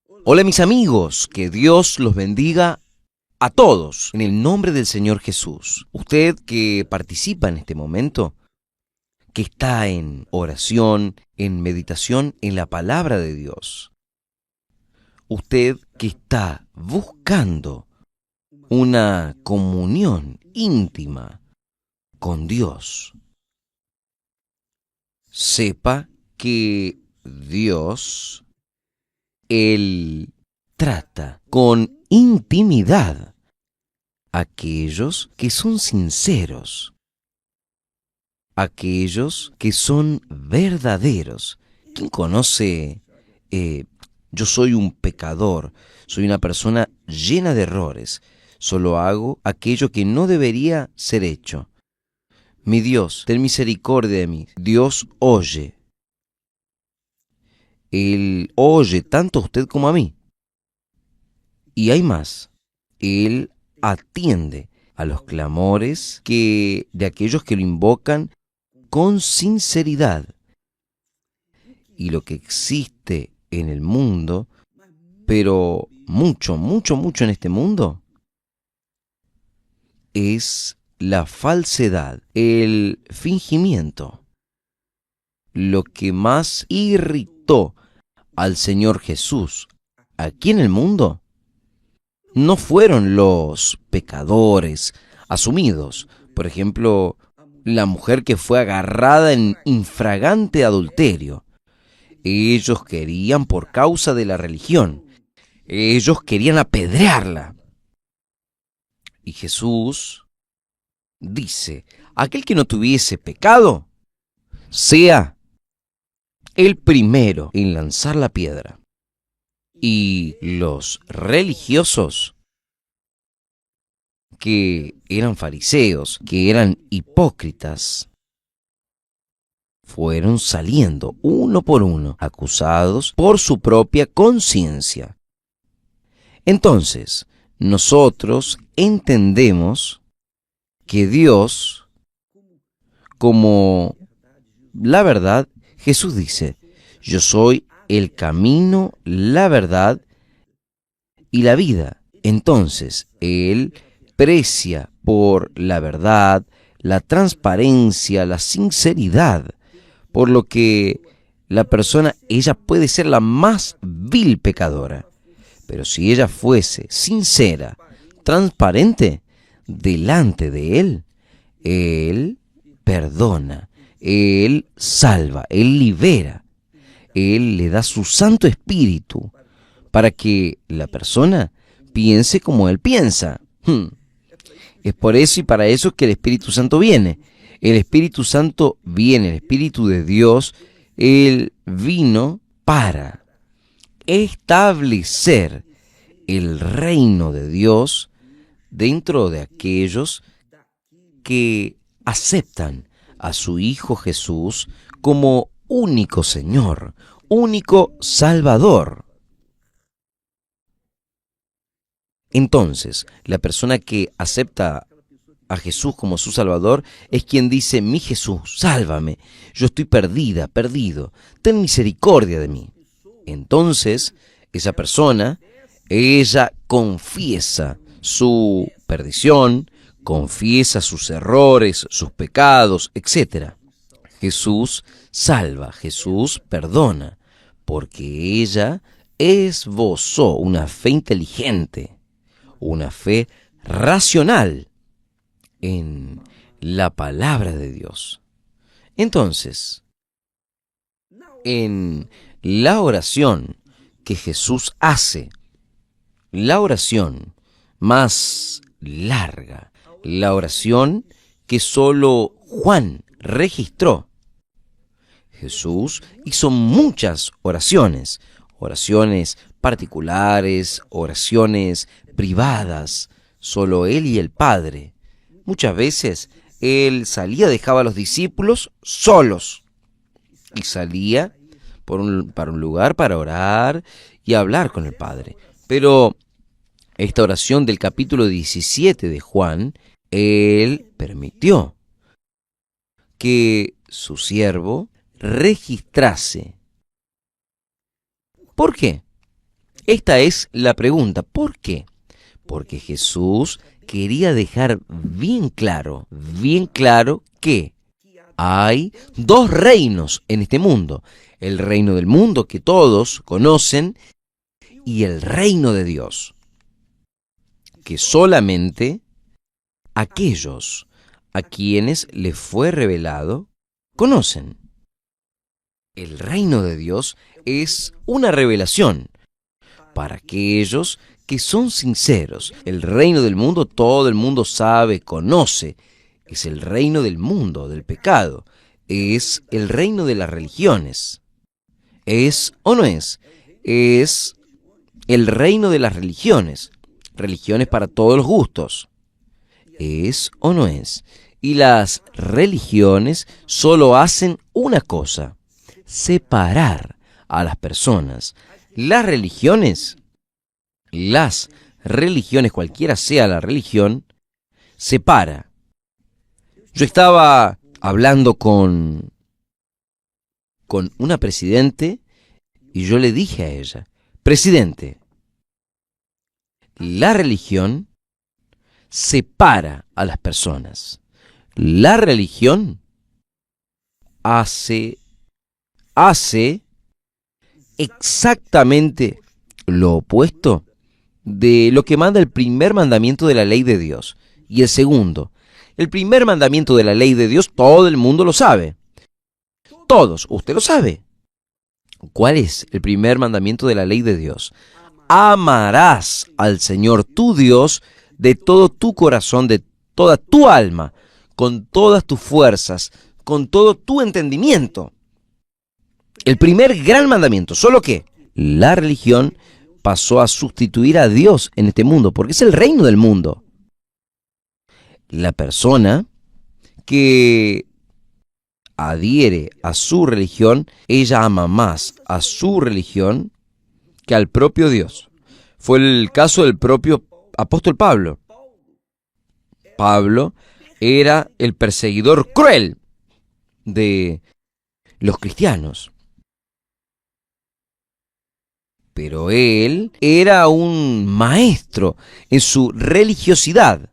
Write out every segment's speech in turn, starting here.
Hola mis amigos, que Dios los bendiga a todos en el nombre del Señor Jesús. Usted que participa en este momento, que está en oración, en meditación en la palabra de Dios. Usted que está buscando una comunión íntima con Dios. Sepa que Dios, Él trata con intimidad a aquellos que son sinceros, aquellos que son verdaderos. ¿Quién conoce? Yo soy un pecador, soy una persona llena de errores, solo hago aquello que no debería ser hecho. Mi Dios, ten misericordia de mí. Dios oye. Él oye tanto a usted como a mí. Y hay más. Él atiende a los clamores de aquellos que lo invocan con sinceridad. Y lo que existe en el mundo, pero mucho, mucho, mucho en este mundo, es la falsedad, el fingimiento. Lo que más irritó al Señor Jesús aquí en el mundo no fueron los pecadores asumidos. Por ejemplo, la mujer que fue agarrada en infragante adulterio. Ellos querían por causa de la religión. Ellos querían apedrearla. Y Jesús dice, aquel que no tuviese pecado, sea el primero en lanzar la piedra. Y los religiosos, que eran fariseos, que eran hipócritas, fueron saliendo uno por uno, acusados por su propia conciencia. Entonces, nosotros entendemos que Dios, como la verdad, Jesús dice, yo soy el camino, la verdad y la vida. Entonces, Él precia por la verdad, la transparencia, la sinceridad, por lo que la persona, ella puede ser la más vil pecadora, pero si ella fuese sincera, transparente, delante de Él perdona, Él salva, Él libera, Él le da su Santo Espíritu para que la persona piense como Él piensa. Es por eso y para eso que el Espíritu Santo viene. El Espíritu Santo viene, el Espíritu de Dios, Él vino para establecer el reino de Dios dentro de aquellos que aceptan a su Hijo Jesús como único Señor, único Salvador. Entonces, la persona que acepta a Jesús como su Salvador es quien dice, mi Jesús, sálvame, yo estoy perdida, perdido, ten misericordia de mí. Entonces, esa persona, ella confiesa su perdición, confiesa sus errores, sus pecados, etc. Jesús salva, Jesús perdona, porque ella esbozó una fe inteligente, una fe racional en la palabra de Dios. Entonces, en la oración que Jesús hace, la oración más larga, la oración que solo Juan registró, Jesús hizo muchas oraciones, oraciones particulares, oraciones privadas, solo él y el Padre. Muchas veces él salía, dejaba a los discípulos solos y salía para un lugar para orar y hablar con el Padre. Pero esta oración del capítulo 17 de Juan, él permitió que su siervo registrase. ¿Por qué? Esta es la pregunta. ¿Por qué? Porque Jesús quería dejar bien claro que hay dos reinos en este mundo. El reino del mundo que todos conocen y el reino de Dios, que solamente aquellos a quienes les fue revelado conocen. El reino de Dios es una revelación para aquellos que son sinceros. El reino del mundo todo el mundo sabe, conoce. Es el reino del mundo, del pecado. Es el reino de las religiones. ¿Es o no es? Es el reino de las religiones. Religiones para todos los gustos. ¿Es o no es? Y las religiones solo hacen una cosa: separar a las personas. Las religiones, cualquiera sea la religión, separa. Yo estaba hablando con una presidente y yo le dije a ella: Presidente, la religión separa a las personas. La religión hace exactamente lo opuesto de lo que manda el primer mandamiento de la ley de Dios. Y el segundo, el primer mandamiento de la ley de Dios, todo el mundo lo sabe. Todos, usted lo sabe. ¿Cuál es el primer mandamiento de la ley de Dios? Amarás al Señor tu Dios de todo tu corazón, de toda tu alma, con todas tus fuerzas, con todo tu entendimiento. El primer gran mandamiento, solo que la religión pasó a sustituir a Dios en este mundo, porque es el reino del mundo. La persona que adhiere a su religión, ella ama más a su religión que al propio Dios. Fue el caso del propio apóstol Pablo. Pablo era el perseguidor cruel de los cristianos. Pero él era un maestro en su religiosidad.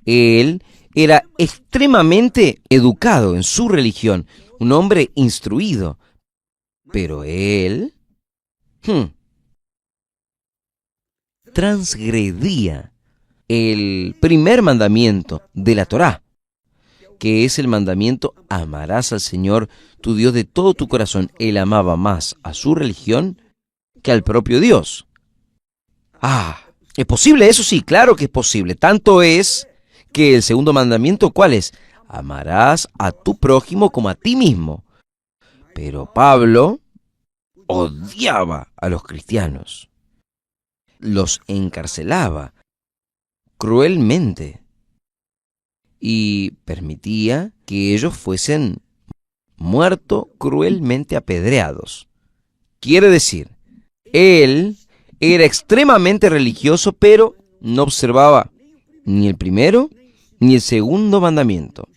Él era extremadamente educado en su religión, un hombre instruido. Pero él transgredía el primer mandamiento de la Torá, que es el mandamiento: amarás al Señor tu Dios de todo tu corazón. Él amaba más a su religión que al propio Dios. ¿Es posible eso? Sí, claro que es posible. Tanto es que el segundo mandamiento, ¿cuál es? Amarás a tu prójimo como a ti mismo. Pero Pablo odiaba a los cristianos. Los encarcelaba cruelmente y permitía que ellos fuesen muertos cruelmente apedreados. Quiere decir, él era extremadamente religioso, pero no observaba ni el primero ni el segundo mandamiento.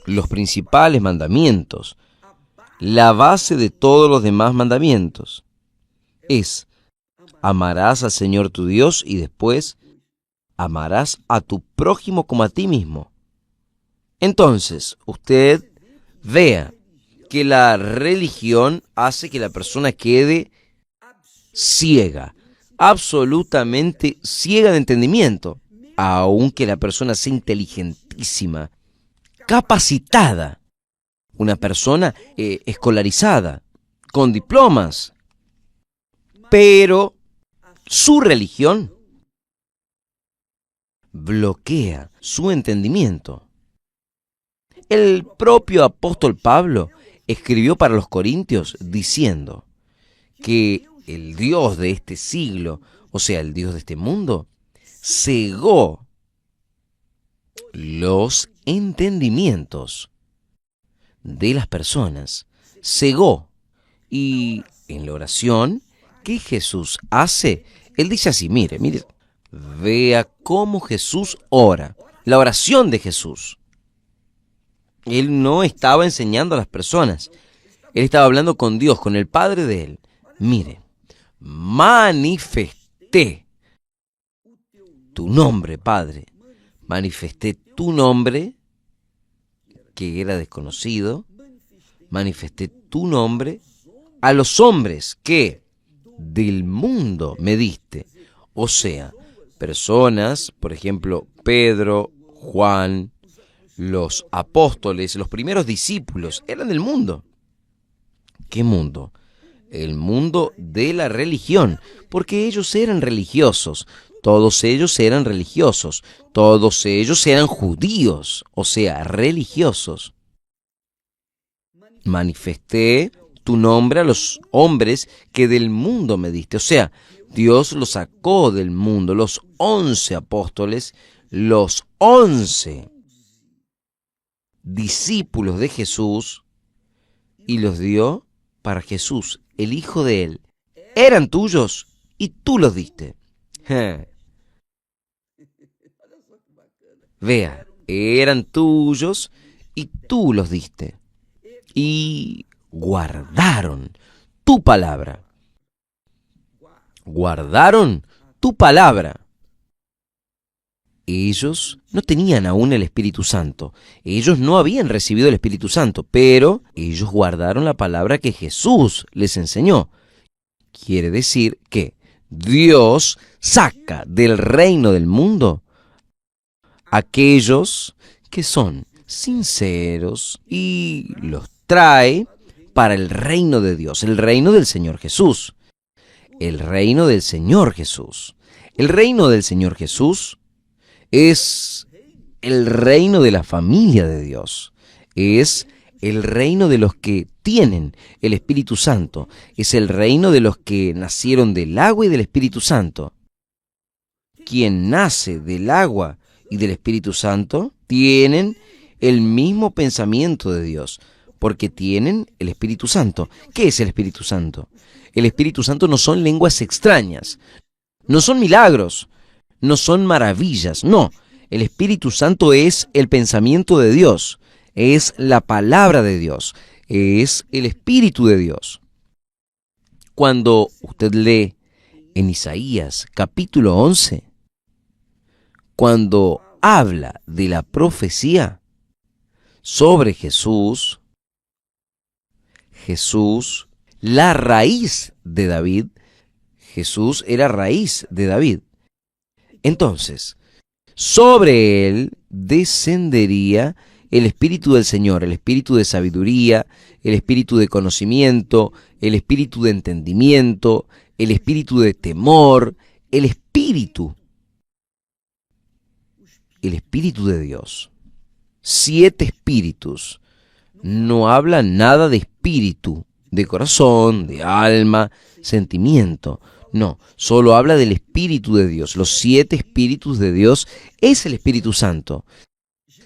Los principales mandamientos, la base de todos los demás mandamientos, es: amarás al Señor tu Dios y después amarás a tu prójimo como a ti mismo. Entonces, usted vea que la religión hace que la persona quede ciega, absolutamente ciega de entendimiento, aunque la persona sea inteligentísima, capacitada, una persona escolarizada, con diplomas, pero su religión bloquea su entendimiento. El propio apóstol Pablo escribió para los Corintios diciendo que el Dios de este siglo, o sea, el Dios de este mundo, cegó los entendimientos de las personas, cegó. Y en la oración que Jesús hace, él dice así: mire, vea cómo Jesús ora, la oración de Jesús. Él no estaba enseñando a las personas, él estaba hablando con Dios, con el Padre de él. Mire, manifesté tu nombre, Padre. Manifesté tu nombre, que era desconocido. Manifesté tu nombre a los hombres que del mundo me diste. O sea, personas, por ejemplo, Pedro, Juan, los apóstoles, los primeros discípulos, eran del mundo. ¿Qué mundo? El mundo de la religión, porque ellos eran religiosos. Todos ellos eran religiosos. Todos ellos eran judíos, o sea, religiosos. Manifesté tu nombre a los hombres que del mundo me diste. O sea, Dios los sacó del mundo, los 11 apóstoles, los 11 discípulos de Jesús, y los dio para Jesús, el Hijo de Él. Eran tuyos y tú los diste. Vea, eran tuyos y tú los diste. Y guardaron tu palabra. Guardaron tu palabra. Ellos no tenían aún el Espíritu Santo. Ellos no habían recibido el Espíritu Santo, pero ellos guardaron la palabra que Jesús les enseñó. Quiere decir que Dios saca del reino del mundo aquellos que son sinceros y los trae para el reino de Dios, el reino del Señor Jesús. El reino del Señor Jesús. El reino del Señor Jesús es el reino de la familia de Dios. Es el reino de los que tienen el Espíritu Santo. Es el reino de los que nacieron del agua y del Espíritu Santo. Quien nace del agua y del Espíritu Santo tienen el mismo pensamiento de Dios, porque tienen el Espíritu Santo. ¿Qué es el Espíritu Santo? El Espíritu Santo no son lenguas extrañas, no son milagros, no son maravillas, no. El Espíritu Santo es el pensamiento de Dios, es la palabra de Dios, es el Espíritu de Dios. Cuando usted lee en Isaías capítulo 11, cuando habla de la profecía sobre Jesús, la raíz de David, Jesús era raíz de David. Entonces, sobre él descendería el Espíritu del Señor, el Espíritu de sabiduría, el Espíritu de conocimiento, el Espíritu de entendimiento, el Espíritu de temor, el Espíritu de Dios. 7 espíritus. No habla nada de espíritu, de corazón, de alma, sentimiento. No, solo habla del Espíritu de Dios. Los 7 espíritus de Dios es el Espíritu Santo.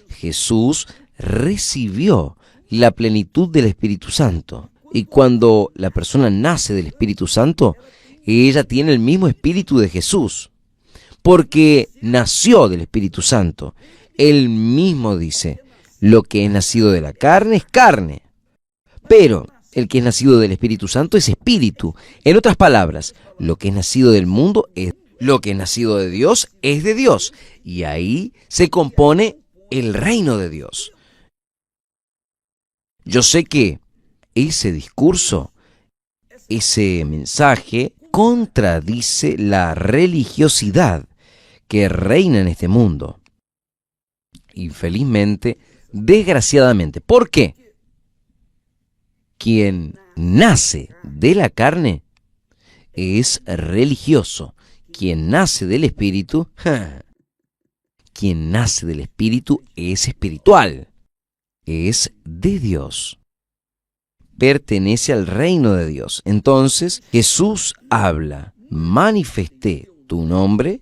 Jesús recibió la plenitud del Espíritu Santo. Y cuando la persona nace del Espíritu Santo, ella tiene el mismo Espíritu de Jesús, porque nació del Espíritu Santo. Él mismo dice, lo que es nacido de la carne es carne, pero el que es nacido del Espíritu Santo es espíritu. En otras palabras, lo que es nacido del mundo es lo que es nacido de Dios es de Dios. Y ahí se compone el reino de Dios. Yo sé que ese discurso, ese mensaje, contradice la religiosidad que reina en este mundo. Infelizmente, desgraciadamente. ¿Por qué? Quien nace de la carne es religioso. Quien nace del Espíritu, quien nace del Espíritu es espiritual. Es de Dios. Pertenece al reino de Dios. Entonces, Jesús habla, manifesté tu nombre.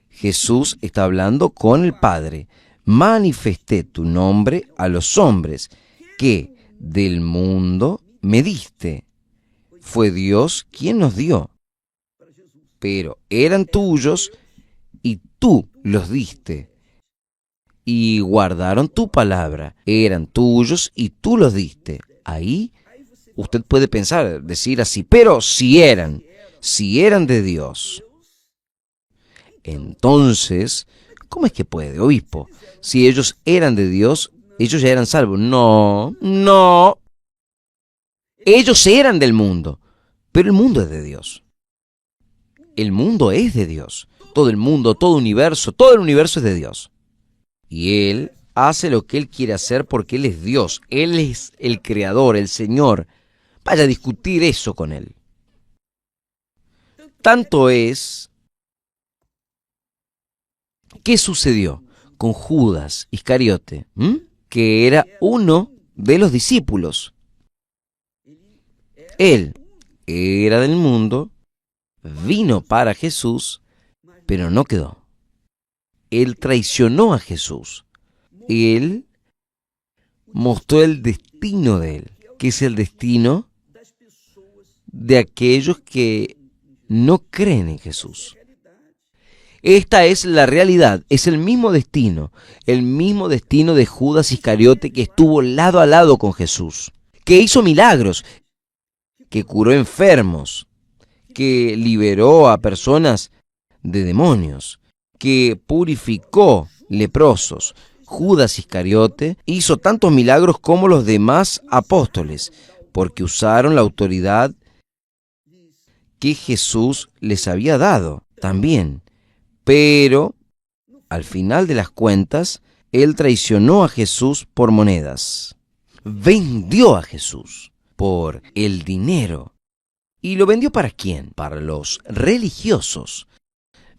Jesús está hablando con el Padre. Manifesté tu nombre a los hombres que del mundo me diste. Fue Dios quien nos dio. Pero eran tuyos y tú los diste. Y guardaron tu palabra. Eran tuyos y tú los diste. Ahí usted puede pensar, decir así, pero si eran. si eran de Dios, entonces, ¿cómo es que puede, obispo? Si ellos eran de Dios, ellos ya eran salvos. No, no. Ellos eran del mundo, pero el mundo es de Dios. El mundo es de Dios. Todo el mundo, todo el universo es de Dios. Y Él hace lo que Él quiere hacer porque Él es Dios. Él es el Creador, el Señor. Vaya a discutir eso con Él. Tanto es... ¿Qué sucedió con Judas Iscariote? Que era uno de los discípulos. Él era del mundo, vino para Jesús, pero no quedó. Él traicionó a Jesús. Él mostró el destino de él, que es el destino de aquellos que no creen en Jesús. Esta es la realidad, es el mismo destino de Judas Iscariote, que estuvo lado a lado con Jesús, que hizo milagros, que curó enfermos, que liberó a personas de demonios, que purificó leprosos. Judas Iscariote hizo tantos milagros como los demás apóstoles, porque usaron la autoridad que Jesús les había dado también. Pero, al final de las cuentas, él traicionó a Jesús por monedas. Vendió a Jesús por el dinero. ¿Y lo vendió para quién? Para los religiosos.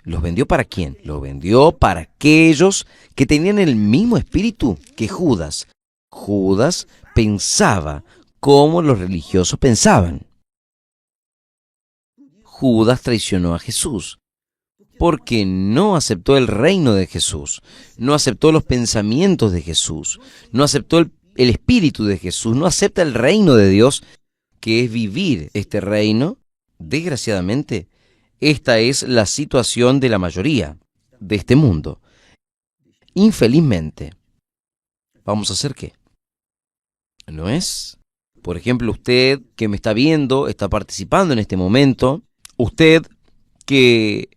¿Los vendió para quién? Lo vendió para aquellos que tenían el mismo espíritu que Judas. Judas pensaba como los religiosos pensaban. Judas traicionó a Jesús porque no aceptó el reino de Jesús, no aceptó los pensamientos de Jesús, no aceptó el espíritu de Jesús, no acepta el reino de Dios, que es vivir este reino. Desgraciadamente, esta es la situación de la mayoría de este mundo. Infelizmente, ¿vamos a hacer qué? ¿No es? Por ejemplo, usted que me está viendo, está participando en este momento, usted que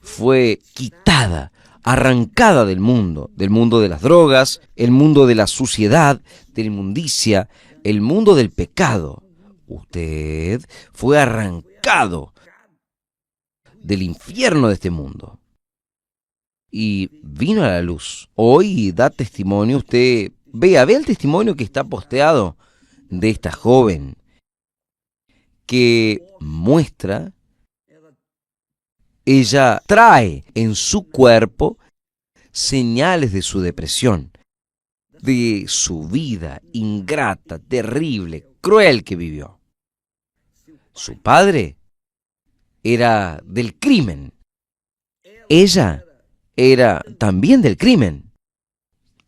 fue quitada, arrancada del mundo de las drogas, el mundo de la suciedad, de la inmundicia, el mundo del pecado. Usted fue arrancado del infierno de este mundo y vino a la luz. Hoy da testimonio, usted vea el testimonio que está posteado de esta joven que muestra. Ella trae en su cuerpo señales de su depresión, de su vida ingrata, terrible, cruel que vivió. Su padre era del crimen. Ella era también del crimen.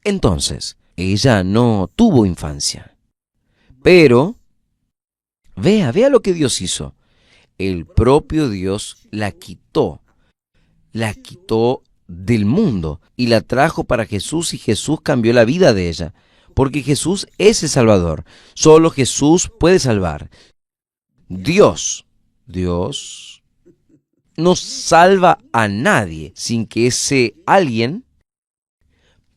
Entonces, ella no tuvo infancia. Pero, vea lo que Dios hizo. El propio Dios la quitó del mundo y la trajo para Jesús, y Jesús cambió la vida de ella, porque Jesús es el Salvador. Solo Jesús puede salvar. Dios no salva a nadie sin que ese alguien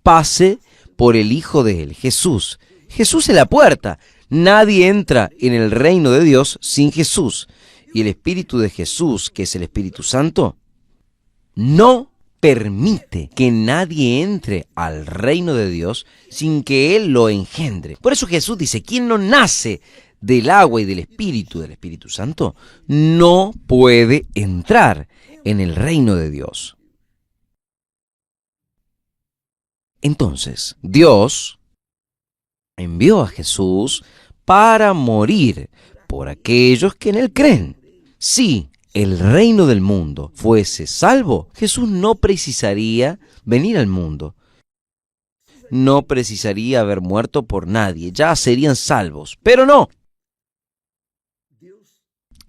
pase por el Hijo de Él, Jesús. Jesús es la puerta. Nadie entra en el reino de Dios sin Jesús. Y el Espíritu de Jesús, que es el Espíritu Santo, no permite que nadie entre al reino de Dios sin que Él lo engendre. Por eso Jesús dice, quien no nace del agua y del Espíritu Santo, no puede entrar en el reino de Dios. Entonces, Dios envió a Jesús para morir por aquellos que en Él creen. Si el reino del mundo fuese salvo, Jesús no precisaría venir al mundo. No precisaría haber muerto por nadie, ya serían salvos. Pero no.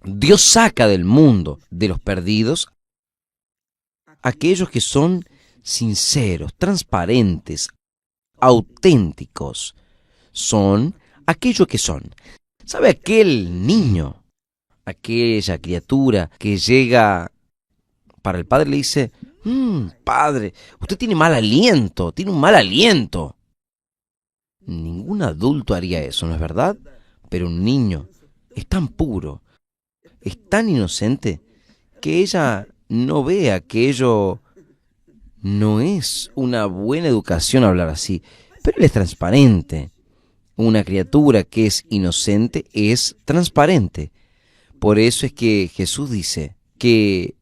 Dios saca del mundo de los perdidos aquellos que son sinceros, transparentes, auténticos. Son aquellos que son. ¿Sabe aquel niño aquella criatura que llega para el padre y le dice, padre, usted tiene mal aliento, tiene un mal aliento. Ningún adulto haría eso, ¿no es verdad? Pero un niño es tan puro, es tan inocente, que ella no ve aquello. No es una buena educación hablar así, pero él es transparente. Una criatura que es inocente es transparente. Por eso es que Jesús dice que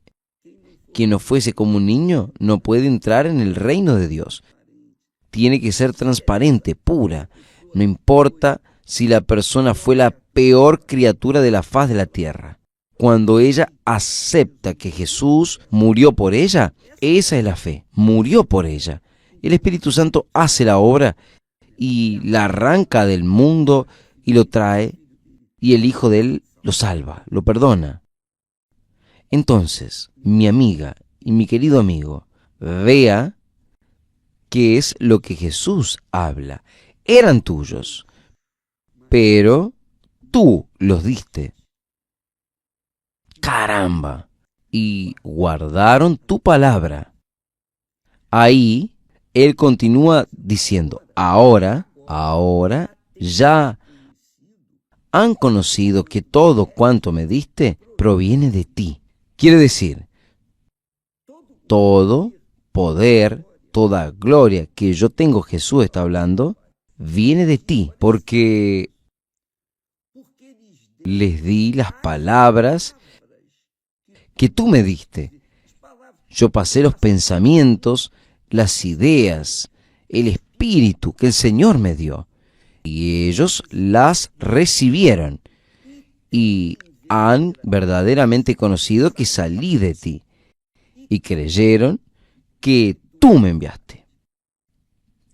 quien no fuese como un niño no puede entrar en el reino de Dios. Tiene que ser transparente, pura. No importa si la persona fue la peor criatura de la faz de la tierra. Cuando ella acepta que Jesús murió por ella, esa es la fe, murió por ella. El Espíritu Santo hace la obra y la arranca del mundo y lo trae, y el Hijo de él lo salva, lo perdona. Entonces, mi amiga y mi querido amigo, vea qué es lo que Jesús habla. Eran tuyos, pero tú los diste. ¡Caramba! Y guardaron tu palabra. Ahí él continúa diciendo, ahora ya han conocido que todo cuanto me diste proviene de ti. Quiere decir, todo poder, toda gloria que yo tengo, Jesús está hablando, viene de ti, porque les di las palabras que tú me diste. Yo pasé los pensamientos, las ideas, el espíritu que el Señor me dio, y ellos las recibieron y han verdaderamente conocido que salí de ti y creyeron que tú me enviaste.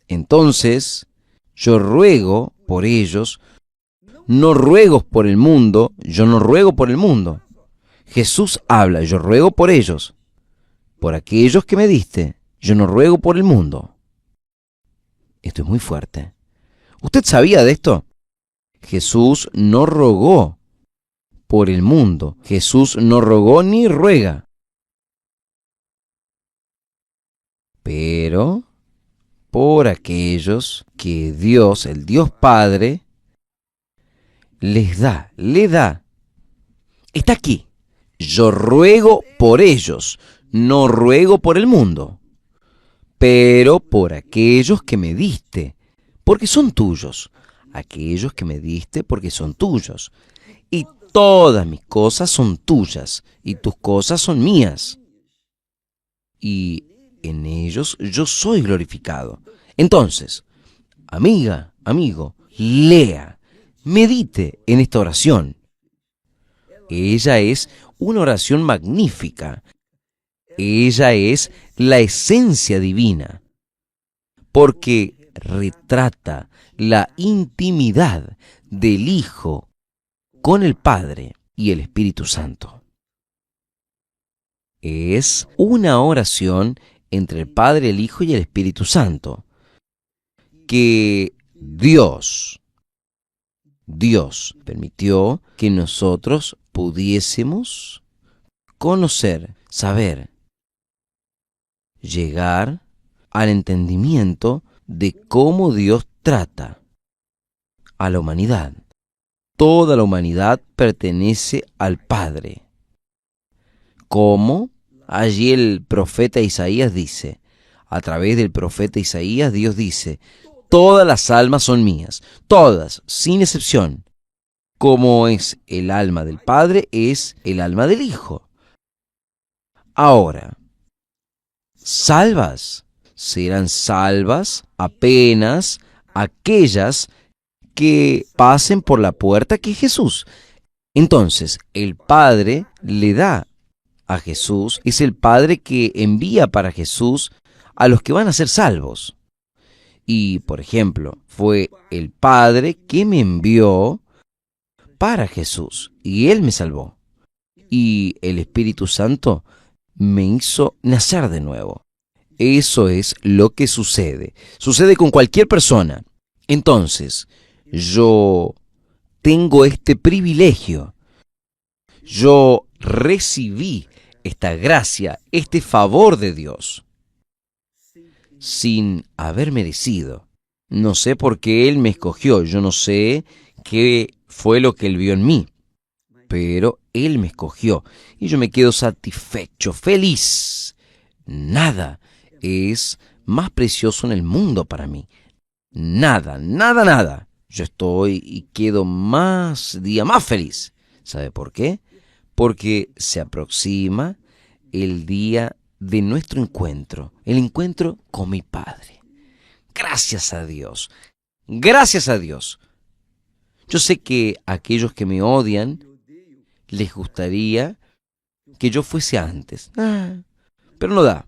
Entonces, yo ruego por ellos, no ruego por el mundo, yo no ruego por el mundo. Jesús habla, yo ruego por ellos, por aquellos que me diste, yo no ruego por el mundo. Esto es muy fuerte. ¿Usted sabía de esto? Jesús no rogó por el mundo. Jesús no rogó ni ruega. Pero por aquellos que Dios, el Dios Padre, les da, le da. Está aquí. Yo ruego por ellos, no ruego por el mundo, pero por aquellos que me diste, porque son tuyos. Aquellos que me diste porque son tuyos. Y todas mis cosas son tuyas, y tus cosas son mías. Y en ellos yo soy glorificado. Entonces, amiga, amigo, lea, medite en esta oración. Ella es una oración magnífica. Ella es la esencia divina, porque retrata la intimidad del Hijo con el Padre y el Espíritu Santo. Es una oración entre el Padre, el Hijo y el Espíritu Santo, que Dios permitió que nosotros pudiésemos conocer, saber, llegar al entendimiento de cómo Dios trata a la humanidad. Toda la humanidad pertenece al Padre. Como allí el profeta Isaías dice, a través del profeta Isaías, Dios dice, todas las almas son mías, todas, sin excepción. Como es el alma del Padre, es el alma del Hijo. Ahora, salvas, serán salvas apenas aquellas que pasen por la puerta que es Jesús. Entonces, el Padre le da a Jesús, es el Padre que envía para Jesús a los que van a ser salvos. Y, por ejemplo, fue el Padre que me envió para Jesús, y Él me salvó. Y el Espíritu Santo me hizo nacer de nuevo. Eso es lo que sucede. Sucede con cualquier persona. Entonces, yo tengo este privilegio. Yo recibí esta gracia, este favor de Dios, sin haber merecido. No sé por qué Él me escogió, yo no sé qué fue lo que Él vio en mí, pero Él me escogió y yo me quedo satisfecho, feliz. Nada es más precioso en el mundo para mí. Nada, nada, nada. Yo estoy y quedo más día más feliz. ¿Sabe por qué? Porque se aproxima el día de nuestro encuentro, el encuentro con mi Padre. Gracias a Dios, gracias a Dios. Yo sé que a aquellos que me odian les gustaría que yo fuese antes. Pero no da.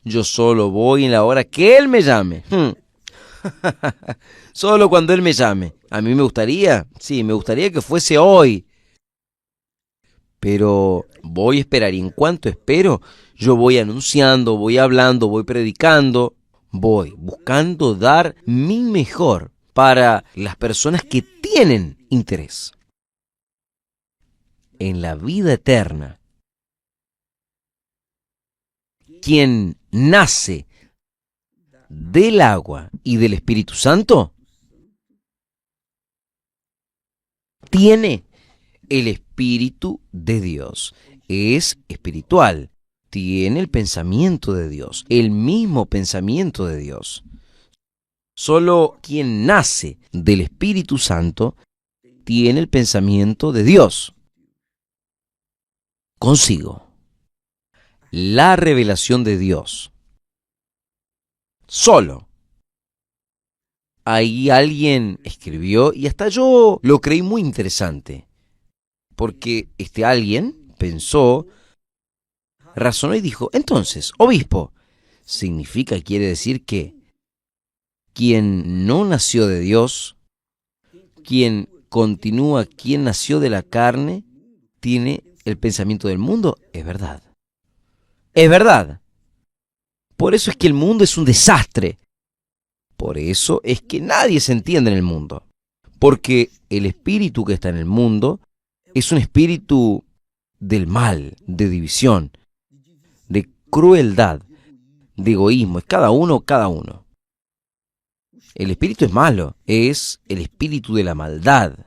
Yo solo voy en la hora que Él me llame. Solo cuando Él me llame. A mí me gustaría, sí, me gustaría que fuese hoy. Pero voy a esperar y en cuanto espero, yo voy anunciando, voy hablando, voy predicando, voy buscando dar mi mejor para las personas que tienen interés en la vida eterna. Quien nace del agua y del Espíritu Santo tiene el Espíritu de Dios. Es espiritual. Tiene el pensamiento de Dios, el mismo pensamiento de Dios. Solo quien nace del Espíritu Santo tiene el pensamiento de Dios consigo. La revelación de Dios. Solo. Ahí alguien escribió y hasta yo lo creí muy interesante. Porque este alguien pensó, razonó y dijo, entonces, obispo, significa, quiere decir que quien no nació de Dios, quien continúa, quien nació de la carne, tiene el pensamiento del mundo. Es verdad. Es verdad. Por eso es que el mundo es un desastre. Por eso es que nadie se entiende en el mundo. Porque el espíritu que está en el mundo es un espíritu del mal, de división, de crueldad, de egoísmo. Es cada uno, cada uno. El espíritu es malo, es el espíritu de la maldad.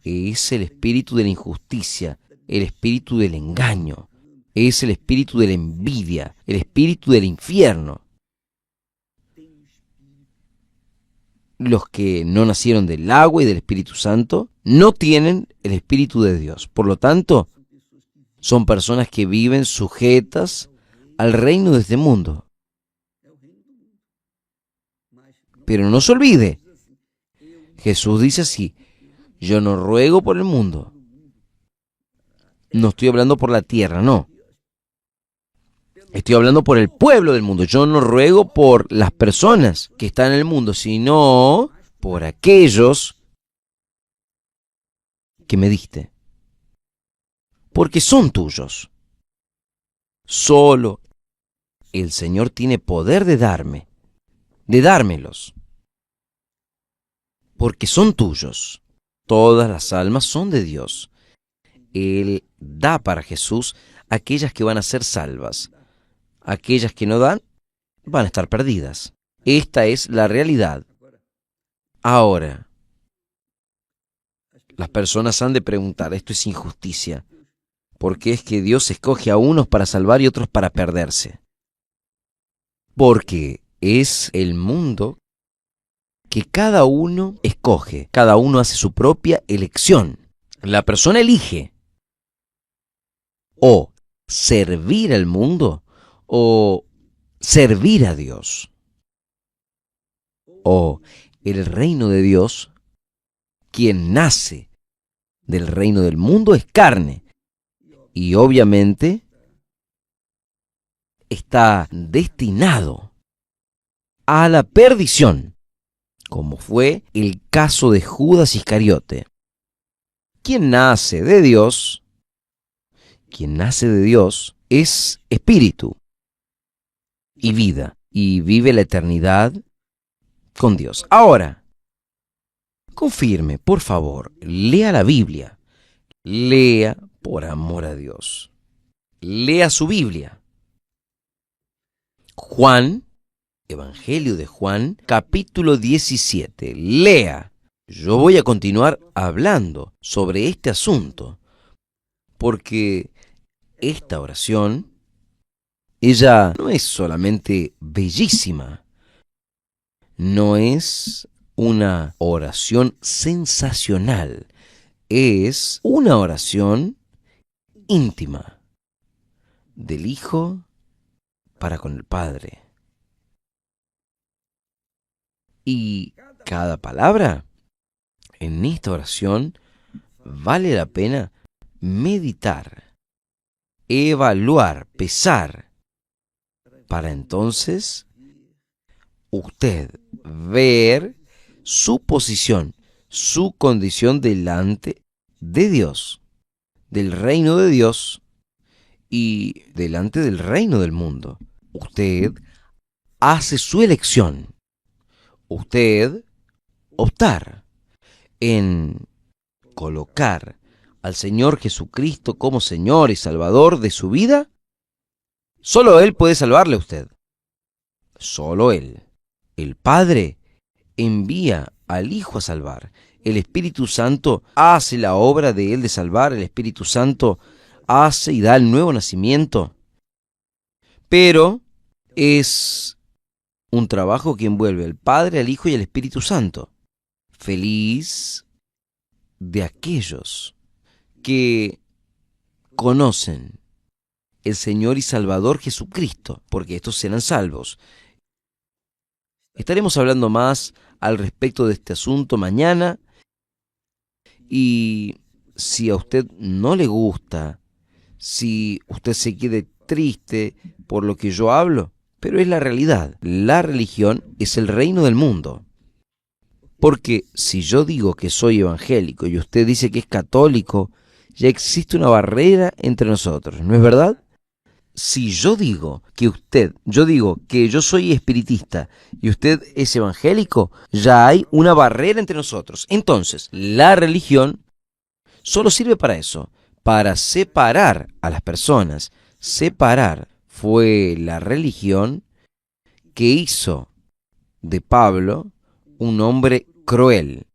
Es el espíritu de la injusticia, el espíritu del engaño. Es el espíritu de la envidia, el espíritu del infierno. Los que no nacieron del agua y del Espíritu Santo no tienen el Espíritu de Dios. Por lo tanto, son personas que viven sujetas al reino de este mundo. Pero no se olvide, Jesús dice así, yo no ruego por el mundo. No estoy hablando por la tierra, no. Estoy hablando por el pueblo del mundo. Yo no ruego por las personas que están en el mundo, sino por aquellos que me diste. Porque son tuyos. Solo el Señor tiene poder de dármelos. Porque son tuyos. Todas las almas son de Dios. Él da para Jesús aquellas que van a ser salvas. Aquellas que no dan, van a estar perdidas. Esta es la realidad. Ahora, las personas han de preguntar, esto es injusticia. ¿Por qué es que Dios escoge a unos para salvar y otros para perderse? Porque es el mundo que cada uno escoge, cada uno hace su propia elección. La persona elige o servir al mundo o servir a Dios. O el reino de Dios, quien nace del reino del mundo es carne. Y obviamente está destinado a la perdición, como fue el caso de Judas Iscariote. Quien nace de Dios, es espíritu y vida, y vive la eternidad con Dios. Ahora, confirme, por favor, lea la Biblia. lea por amor a Dios. Lea su Biblia. Juan, Evangelio de Juan, capítulo 17. Lea. Yo voy a continuar hablando sobre este asunto, porque esta oración, ella no es solamente bellísima, no es una oración sensacional, es una oración íntima del Hijo para con el Padre. Y cada palabra en esta oración vale la pena meditar, evaluar, pesar, para entonces usted ver su posición, su condición delante de Dios, del reino de Dios y delante del reino del mundo. Usted hace su elección. Usted optar en colocar al Señor Jesucristo como Señor y Salvador de su vida. Solo Él puede salvarle a usted. Solo Él. El Padre envía al Hijo a salvar. El Espíritu Santo hace la obra de Él de salvar. El Espíritu Santo hace y da el nuevo nacimiento. Pero es un trabajo que envuelve al Padre, al Hijo y al Espíritu Santo. Feliz de aquellos que conocen el Señor y Salvador Jesucristo, porque estos serán salvos. Estaremos hablando más al respecto de este asunto mañana, y si a usted no le gusta, si usted se quede triste por lo que yo hablo, pero es la realidad. La religión es el reino del mundo. Porque si yo digo que soy evangélico y usted dice que es católico, ya existe una barrera entre nosotros, ¿no es verdad? Si yo digo que yo soy espiritista y usted es evangélico, ya hay una barrera entre nosotros. Entonces, la religión solo sirve para eso, para separar a las personas. Separar fue la religión que hizo de Pablo un hombre cruel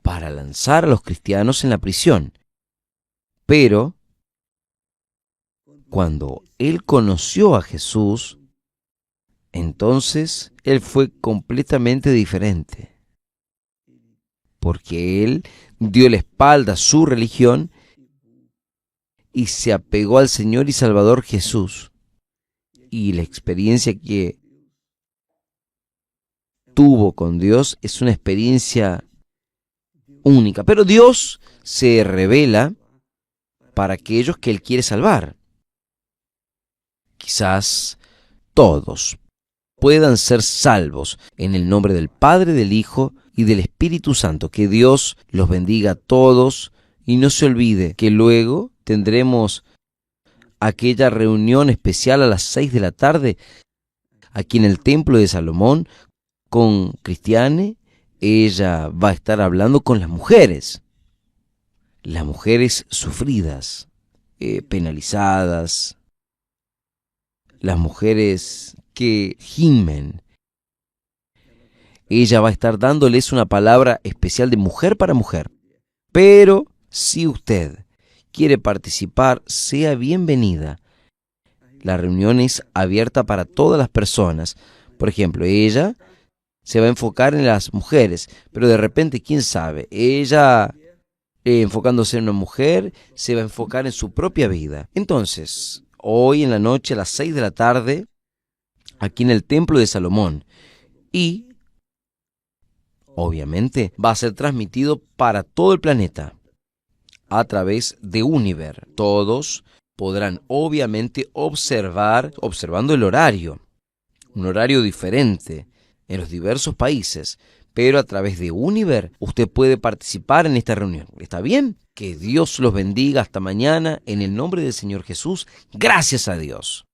para lanzar a los cristianos en la prisión. Pero cuando él conoció a Jesús, entonces él fue completamente diferente, porque él dio la espalda a su religión y se apegó al Señor y Salvador Jesús. Y la experiencia que tuvo con Dios es una experiencia única. Pero Dios se revela para aquellos que Él quiere salvar. Quizás todos puedan ser salvos en el nombre del Padre, del Hijo y del Espíritu Santo. Que Dios los bendiga a todos y no se olvide que luego tendremos aquella reunión especial a las 6 de la tarde aquí en el Templo de Salomón con Cristiane. Ella va a estar hablando con las mujeres sufridas, penalizadas, las mujeres que gimen. Ella va a estar dándoles una palabra especial de mujer para mujer. Pero si usted quiere participar, sea bienvenida. La reunión es abierta para todas las personas. Por ejemplo, ella se va a enfocar en las mujeres, pero de repente, quién sabe, ella, enfocándose en una mujer, se va a enfocar en su propia vida. Entonces, hoy en la noche a las 6 de la tarde, aquí en el Templo de Salomón, y obviamente va a ser transmitido para todo el planeta a través de Univer. Todos podrán obviamente observando el horario, un horario diferente en los diversos países, pero a través de Univer usted puede participar en esta reunión. ¿Está bien? Que Dios los bendiga hasta mañana en el nombre del Señor Jesús. Gracias a Dios.